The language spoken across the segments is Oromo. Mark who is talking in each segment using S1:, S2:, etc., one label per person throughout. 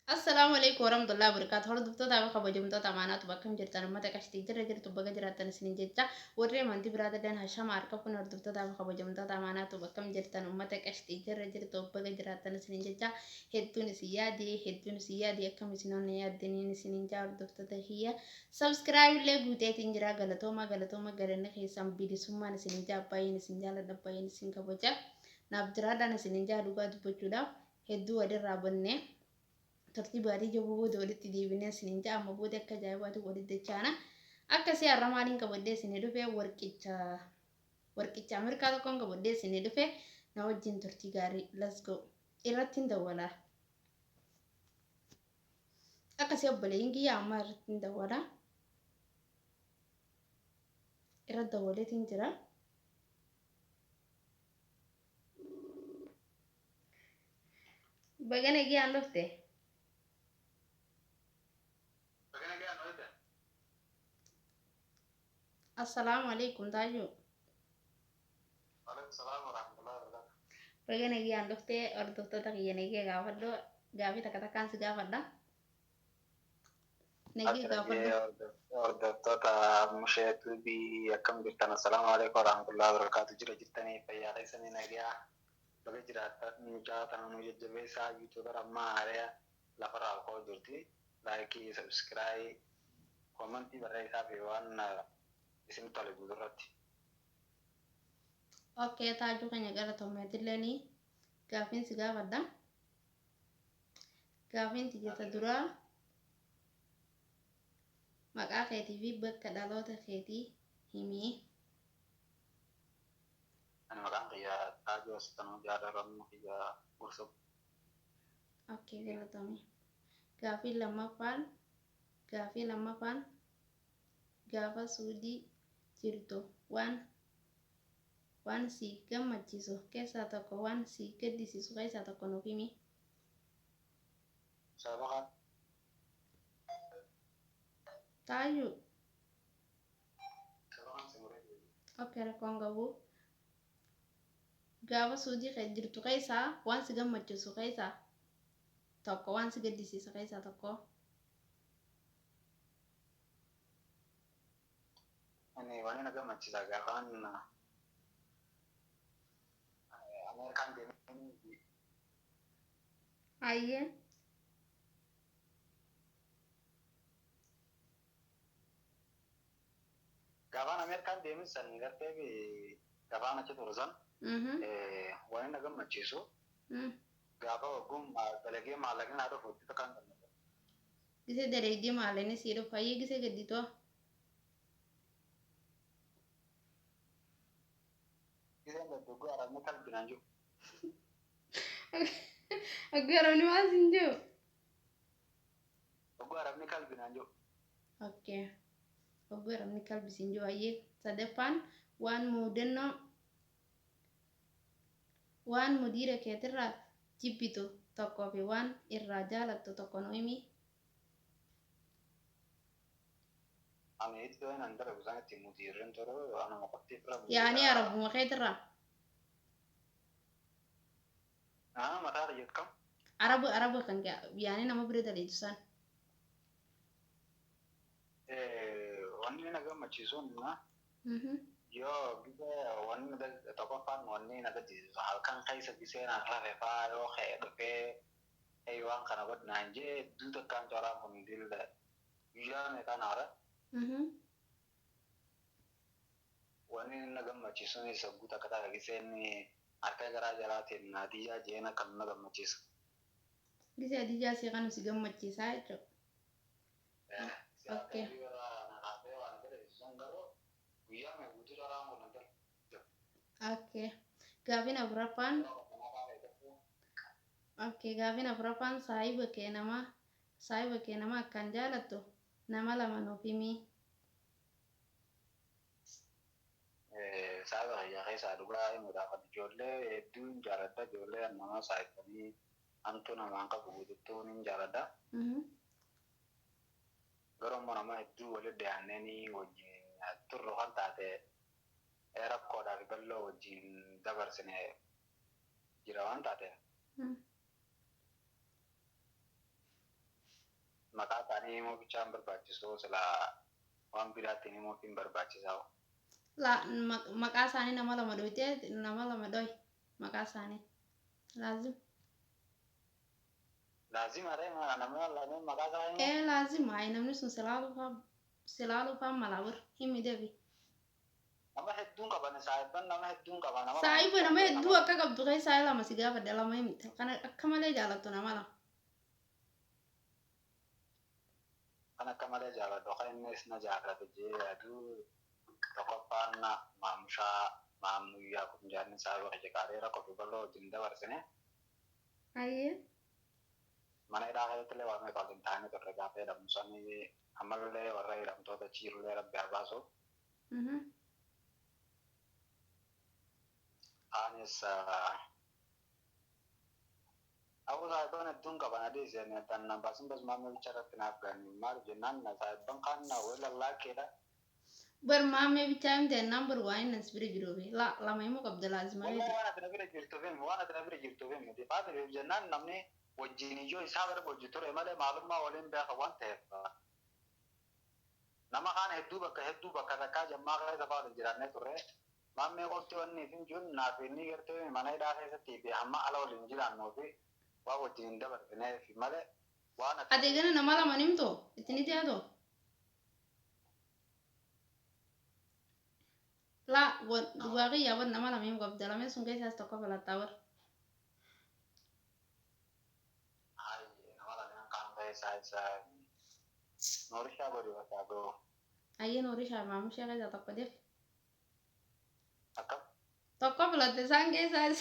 S1: السلام عليكم ورحمة الله وبركاته. هذا دكتور تابع خبر دكتور تمانات وبكم جرتنا ما تكشتي جرى تبغى جرتنا سنين جتا ورّي ما أنتي برادة دين هشام عاركة كنا دكتور تابع خبر دكتور تمانات وبكم جرتنا ما تكشتي جرى تبغى جرتنا سنين جتا هدون سيادي كم سنون يادني سنين جار دكتور تهيا سبسكرايب لجوتة تنجرا غلطوما غرنا خيسام بيدسوما نسنين جا باين سنجالا دباين سنكبوجا نابجرادا نسنين جا دوغا دبوجودا هدو ودي رابنه tartiiba adii booda walitti deebinee isiniin ja'a amma booda akka ajaa'ibaatu walitti dachaana akkasii har'a maaliin qabadhee isinii dhufe warqicha Ameerikaa tokkoon qabadhee isinii dhufe na wajjin turtii gaarii let's go irratti hin dawwala akkasii obboleeyyiin kiyya amma irratti hin dawwala irratti dawwaleetiin jira. Bagana kiyaan dhufte. Assalamu alaikum Taju.
S2: Waalaikum salam warahmatullahi wabarakatuh.
S1: Bagana kiyaan dhufte hordoftoota kiyya nagee gaafadhu gaafii takka takkaan si gaafadha. Nagee gaafadhu.
S2: Hordoftoota musheetu bi akkam jirtan assalamu alaikum warahmatullahi wabarakatuh. Jira jirtanii fayyaa keessanii nagaa baga jiraatan jaatan nu jajjabeessaa yuutuubar amma haaraa lafarraa koo jirti laayikii sabskiraayib koomantii barreessaa fi waan isin tole guuturratti.
S1: Oke, Taju kanya galatoomaatillee gaafiin si gaafadha. Gaafiin tijjata duraa maqaa keetii fi bakka dhaloota keetii himi.
S2: Ani maqaan kiyya Taajuu Asitanuu Jaalaramuu kiyya Gursum.
S1: Oke, galatoome. Gaafii lammaffaan gaafa suudii jirtu waan si gammachiisu keessaa tokko waan si gaddisiisu keessaa tokko nuuf himi.
S2: Sabaqaan.
S1: Taaju.
S2: Sabaqaan simuree.
S1: Oke, rakkoon qabu. Gaafa suudii jirtu keessaa waan si gammachiisu keessaa tokko waan si gaddisiisu keessaa tokko.
S2: Ani waan na gammachiisa gaafaan Ameerikaan deemee.
S1: Ayyee.
S2: Gaafaan Ameerikaan deemee san gartee fi gaafaan achi turu san waan na gammachiisu gaafa ogummaa dalagee maallaqni haa dhufu itti takkaan kan
S1: Gise dalagee maallaqni sii dhufu ayyee gise gadditoo.
S2: Giseen gaddoggoo arabni kalbinaan jiru.
S1: Aggaramni maal siin jiru?
S2: Oggoo arabni kalbinaan jiru.
S1: Oke. Oggoo arabni kalbi siin jiru ayyee sadaffaan waan mudiira keetirraa jibbitu tokkoo fi waan irraa jaalattu tokko nu himi.
S2: Ani itti waan an dalagu isaan itti mudiirren toro anuma qottee fira.
S1: Yaani arabuma keetirraa.
S2: Mataa dhayyat kam?
S1: Araba kan yaani nama bira daleetu san.
S2: Wanni na gammachiisuun yoo gise wanni tokkoffaan wanni na gaddisiisu halkan keessa giseen an rafe faa yoo ka'e dhufee waan kana godhinaan jee duuta akkaan coraan kun dilla guyyaa meeqaan haara. Wanni na gammachiisuun sagguu takka takka giseen harka garaa jalaatiin naadiyyaa jeena kan na gammachiisa.
S1: Gise adiyyaa see kan si gammachiisaa jechuudha. Oke. Oke. Gaafiin afuraffaan saahiba kee nama akkaan jaalattu nama lama nuuf himi.
S2: Saahiba kiyya keessaa dhugaa himuudhaaf ijoollee hedduun jaaladha. Ijoollee nama saahibanii hantu namaan qabu guutuun hin jaaladha. Garuu immoo nama hedduu walitti dhiyaannanii wajjin turre kan taate rakkoodhaaf bal'oo wajjin dabarsine jira waan taate. tani mo bichaan barbaachisu sila waan biraatti ni mootiin barbaachisaa.
S1: La maqaa isaanii nama lama dhoytee nama lama dhoy maqaa isaanii laazim.
S2: Laazim aree nama lama maqaa isaanii.
S1: Laazim ay namni sun silaa lufaa malaa himi deebi.
S2: Nama hedduun qaban saayiban nama hedduun qaban.
S1: Saayiba nama hedduu akka qabdu keessaa lama si gaafadha lama himte kana akka malee jaalattu nama lama.
S2: Kan akka malee jaaladhu kan innis na jaalatu jee aduu tokkoffaan maamuyyaa kun jaanni isaa bakka jeqaareera qofi bal'oo wajjin dabarsine.
S1: Ayyee.
S2: Mana hidhaa keessatti illee waan meeqa waliin taa'anii turre gaafa jedhamu sanii ammallee warra hidhamtoota chiirullee rabbi haa baasu. Anis aku saayiban hedduun qaban adii seen tan baasin bas maamee bicha irratti naaf gani maal jennaan saayiban kaan wayii lallaakeedha.
S1: Bar maamee bichaa himte ennaan bar waa innan sibira jiruufi lama himuu qabda laazima.
S2: Waan ati na bira jirtuuf miti faatiliif jennaan namni wajjin iyyoo isaa bira hojii ture malee maalummaa waliin beeka waan ta'eef nama kaan hedduu bakka takkaa jammaa keessa fa'aa waliin jiraannee turre maammee qofti wanni fi jiruun naaf inni gartee mana hidhaa keessatti fi hamma ala waliin jiraannuu fi waa wajjin hin dabarsinee fi malee waan
S1: ati gana nama lama himtoo ittiin itti yaadoo. La waaqii yaabon nama lama himuu qabda lameen sun keessaas tokko filattaa bar.
S2: Noorishaa godhi bakka goo.
S1: Ayyee noorishaa maamushee keessaa tokko def.
S2: Akkam?
S1: Tokko filatte isaan keessaas.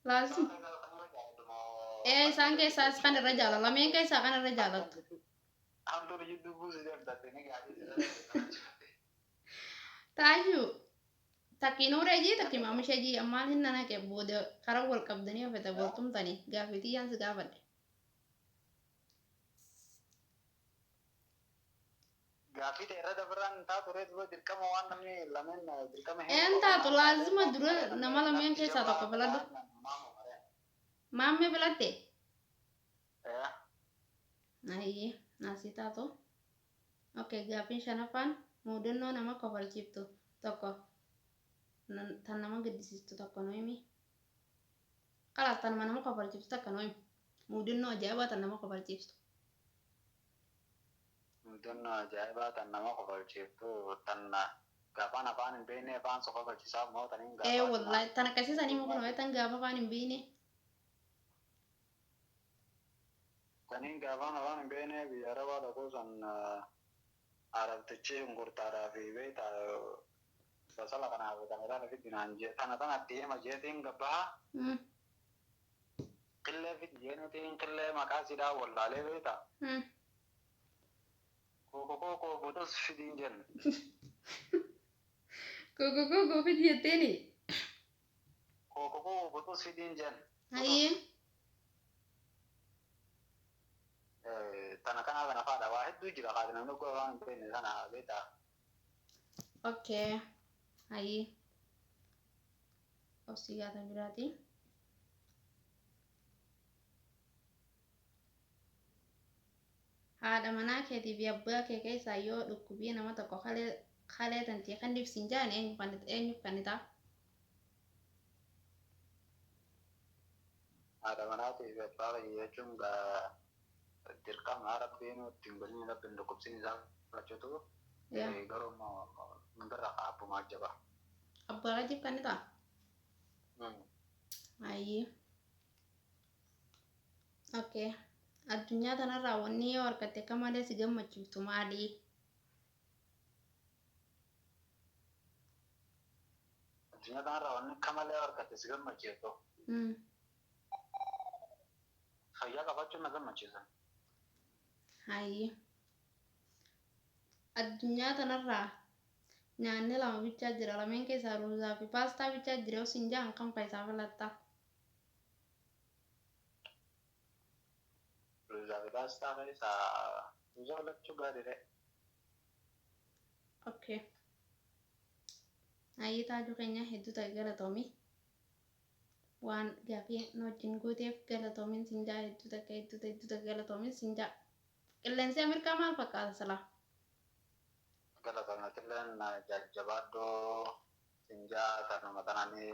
S1: Laazim. Isaan keessaas kan irra jaalatu lameen keessaa kan irra jaalattu.
S2: Hamtuun jidduu buusu deemtatte ni gaadhi.
S1: Taayyu takki nuuree jii takki maamushee jii ammaan hin naqe booda karaa wal qabdanii ofete wal tumtanii gaafetii yaansi gaafadhe.
S2: Gaafii ta'e irra dabaraan taatu reetu dura dirqama waan namni lameen dirqama
S1: hin taatu laazima dura nama lameen keessaa tokko filadhu. Maammee filatte? Ayyee naasii taatu. Okay gaafiin shanaffaan muudannoo nama kofalchiiftu tokko tan nama gaddisiistu tokko nu himi. Qalaas tan nama kofalchiiftu takka nu himi. Muudannoo ajaa'ibaa tan nama kofalchiiftu.
S2: Muudannoo ajaa'ibaa tan nama kofalchiiftu tan gaafaan afaan hin beekne afaan sofa kofalchiisaa moo taniin gaafaan.
S1: Wallahi tan akkasiisanii muka nama tan gaafa afaan hin beekne.
S2: Taniin gaafaan afaan hin beekne biyya arabaa dhaquu san arabtichi gurgurtaadhaa fi beektaa basala kanaaf kan irraa fiddinaan tanatti hima jeetiin gabbaa. Qillee fidjeenitiin qillee maqaa sidaa wallaalee beektaa. Koko butus fidiin jenna.
S1: Koko fidi jetteeni.
S2: Koko butus fidiin jenna.
S1: Ayyee.
S2: Tana kanaa kana faadha waa hedduu jira kaati namni koo waan hin beekne sana beektaa.
S1: Okay. Ayyee. Obsi gaatan biraati. Haadha manaa keetii fi abbaa kee keessaa yoo dhukkubii nama tokko kalee tantee kan dibsiin jaan eenyuuf kan ta'a?
S2: Haadha manaatii fi abbaa kee jechuun dirqama rabbiin ittiin godhanii rabbiin dhukkubsiin isaa fudhachuutu garuu minbirra abbumaa jaba.
S1: Abbaa rajiif kan ta'a? Ayyee. Okay. Addunyaa tanarraa wanni yoo harkatte akka malee si gammachiiftu maali?
S2: Addunyaa tanarraa wanni akka malee harkatte si gammachiiftu. Fayyaa qabaachuun na gammachiisa.
S1: Ayyee. Addunyaa tanarraa nyaanni lama bichaa jira lameen keessaa ruuzaa fi paastaa bichaa jira yoo siin jaan kan faayisaa filatta?
S2: Ruuzaa fi paastaa keessaa ruuzaa filachuu gaariidha.
S1: Okay. Ayyee taajuu keenya hedduu ta'e galatoomii. waan gaafii nu wajjin gooteef galatoomin sinjaa hedduu takka galatoomin sinjaa. Qilleensi Ameerikaa maal fakkaata silaa?
S2: Galatoomnatilleen jajjabaadoo sinjaa tanuma tananii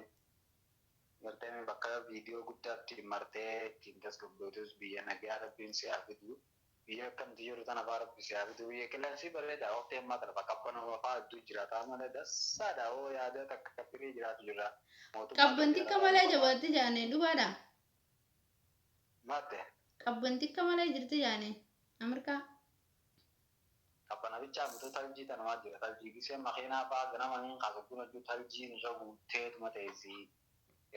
S2: gartee bakka viidiyoo guddaatti martee ittiin tasgabbeetus biyya nagaa rabbiin si'aa fidu. Biyya akkamti jiru tana faa rabbi si'aa fidu. Biyya qilleensi bareeda oftee ammaa tana bakka abbanama faa hedduu jiraata malee dassaadha oo yaada takka firii jiraatu jira.
S1: Qabbantikka malee jabaatti jaane dhugaadha.
S2: Maatte.
S1: Qabbantikka malee jirti jaane Ameerikaa.
S2: Qabbana bichaa mutu taljii tanumaa jira. Taljii gisee makiinaa faa ganama niin kaasattuu najjuu taljii nusha guutteetuma ta'esi.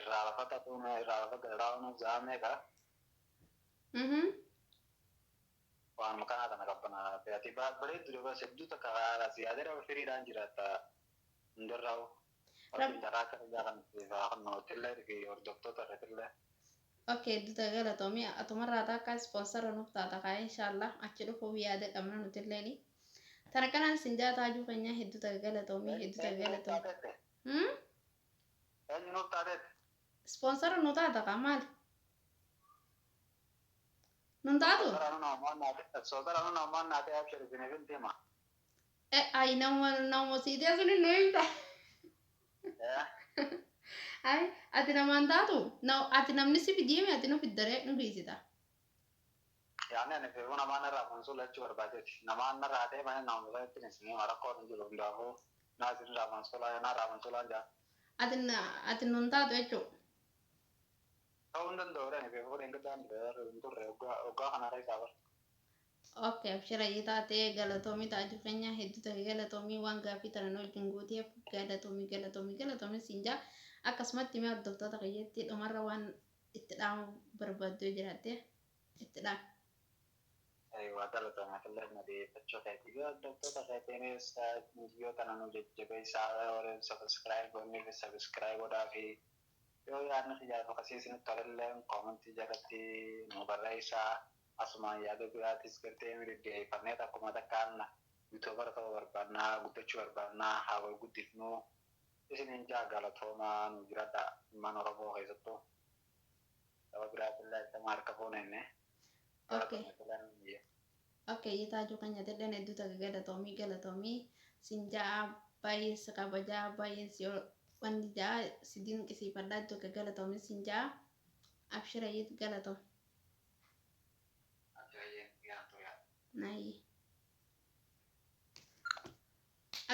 S2: Irraa lafa tatuuna irraa lafa gadaa'uun zaamee ka. Waan makanaa kana qabbana fe'atee bareeddu dha bas hedduu takka haala siyaadera firiidhaan jiraata hundarraa'u. Rabbiin jaraa akka fayyaa kan keessaa kan namatti fi hordoftoota irrattillee.
S1: Okay, duta galatoomii atumarraa akka sponsora nuuf taata kaa inshallah achi dhufuuf yaada qabna nuti illee. Tana kanaan sinjaa taajuu keenya hedduu ta'a galatoomii hedduu ta'a galatoomii.
S2: Eenyu nuuf taateetti?
S1: Sponsora nu taata kaa maali? Nun taatu?
S2: Sponsora nu namaan naatee abshir binefin deema.
S1: Ay nama siitee suni nu himta. Ay ati namaan taatu? Ati namni si fideemi ati nu fiddaree nu geessita.
S2: Yaani ani fe'uu namaan irraa mansuula achi barbaadeeti. Namaan irraa ta'e mana namoota ittiin isin rakkoo hin jiru hundaafuu naasin irraa mansuulaan jaa.
S1: Ati nun taatu jechuudha.
S2: Ta'uu hin danda'u ani fe'uu hin turre waggaa kanarra isaa bara.
S1: Okay, abshirayyii taatee galatoomii taajuu keenya hedduu ta'e galatoomii waan gaaffii tana nu wajjin gooteef galatoomii siinjaa akkasumatti mee hordoftoota kiyyaatti dhumarra waan itti dhaamu barbaaddu jiraatte itti dhaamu.
S2: Waa galatoomii fillee nadeeffachuu ta'eeti hordoftoota keetiinis viidiyoo kana nu jajjabeessaa warreen sabiskiraayib godhaa fi yoo yaadni xiyyaara akkasiisinitti tolallee koomentii jalatti nu barreessaa. Asumaan yaada biraatis gartee miidhagdeeffannee akkuma takkaan yuutuubara ta'uu barbaannaa guddachuu barbaannaa haa wal guddifnuu isiniin jaa galatoomaa nu jiraadha ilmaan Oromoo keessattuu saba biraatillee ittama harka fuunenne.
S1: Okay, taajuu keenya tilleen hedduu ta'a galatoomii sinjaa baay'ee si kabajaa baay'ee si wanni jaa si dinqisiifadhaa iddoo galatoomii sinjaa abshirayyii galatoom. Nayi.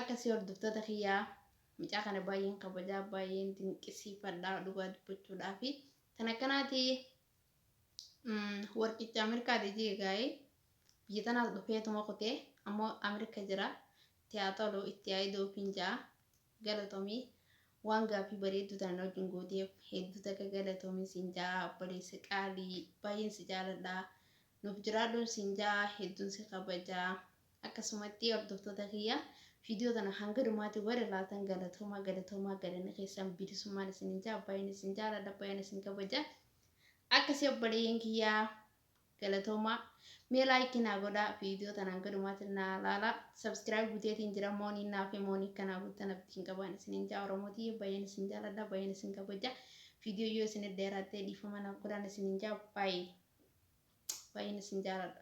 S1: Akkasii hordoftoota kiyyaa mucaa kana baay'een kabajaa baay'een dinqisiifadhaa dhugaa dubbachuudhaa fi kan akkanaati warqicha Ameerikaati jeegaa'ee biyya tanaas dhufeetuma kutee ammoo Ameerika jira tiyaatoloo itti yaa'idoo finjaa galatoomii waan gaaffii bareedduu tana wajjin gooteef hedduu takka galatoomii sinjaa obboleessa qaalii baay'een si jaaladhaa. Nuuf jiraadhuun sinjaa hedduun si kabajaa akkasumatti hordoftoota kiyya viidiyoo tana hanga dhumaatti warra laatan galatoomaa galanni keessan bilisummaan isin jaa baay'een isin jaaladha baay'een isin kabaja akkasii obboleeyyan kiyyaa galatoomaa mee laayikii naa godhaa viidiyoo tana hanga dhumaatti naa laala sabskiraayib guuteetiin jira moonii naa fi moonii kanaa guutan abdiin qabaan isin jaa oromootii baay'een isin jaaladha baay'een isin kabaja viidiyoo yoo isin dheeraattee dhiifama naaf godhaan isin jaa baay'ee. Baay'een isin jaaladha.